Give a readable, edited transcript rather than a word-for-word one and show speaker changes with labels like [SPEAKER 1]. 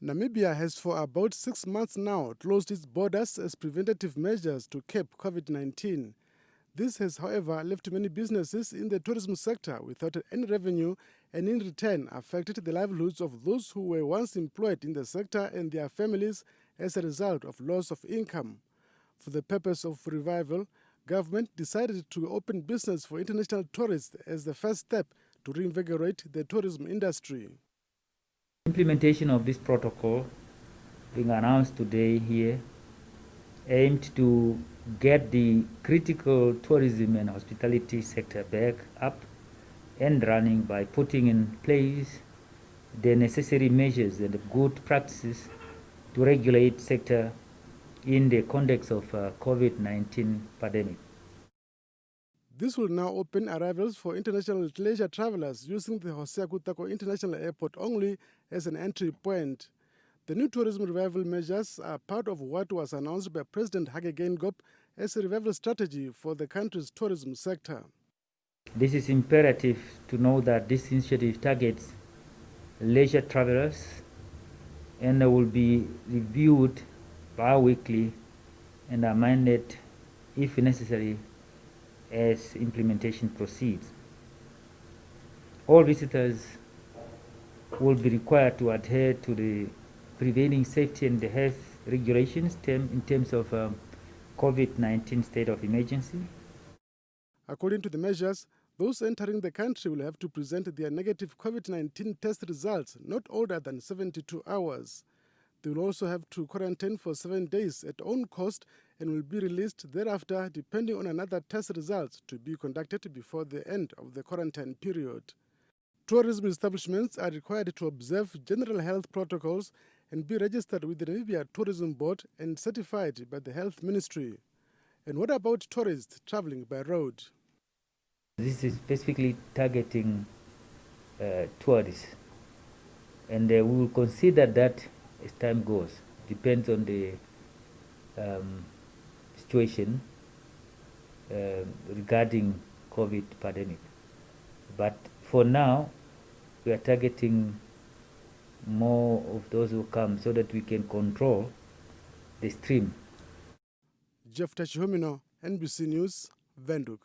[SPEAKER 1] Namibia has for about 6 months now closed its borders as preventative measures to curb COVID-19. This has, however, left many businesses in the tourism sector without any revenue and in return affected the livelihoods of those who were once employed in the sector and their families as a result of loss of income. For the purpose of revival, government decided to open business for international tourists as the first step to reinvigorate the tourism industry.
[SPEAKER 2] Implementation of this protocol being announced today here aimed to get the critical tourism and hospitality sector back up and running by putting in place the necessary measures and good practices to regulate sector in the context of COVID-19 pandemic.
[SPEAKER 1] This will now open arrivals for international leisure travelers using the Hosea Kutako International Airport only as an entry point. The new tourism revival measures are part of what was announced by President Hage Geingob as a revival strategy for the country's tourism sector.
[SPEAKER 2] This is imperative to know that this initiative targets leisure travelers and will be reviewed bi-weekly and amended if necessary as implementation proceeds. All visitors will be required to adhere to the prevailing safety and health regulations in terms of COVID-19 state of emergency.
[SPEAKER 1] According to the measures, those entering the country will have to present their negative COVID-19 test results not older than 72 hours. They will also have to quarantine for 7 days at own cost and will be released thereafter depending on another test result to be conducted before the end of the quarantine period. Tourism establishments are required to observe general health protocols and be registered with the Namibia Tourism Board and certified by the Health Ministry. And what about tourists traveling by road?
[SPEAKER 2] This is specifically targeting tourists, and we will consider that as time goes. Depends on the situation regarding COVID pandemic. But for now, we are targeting more of those who come so that we can control the stream.
[SPEAKER 1] Jeff Tachihomino, NBC News, Windhoek.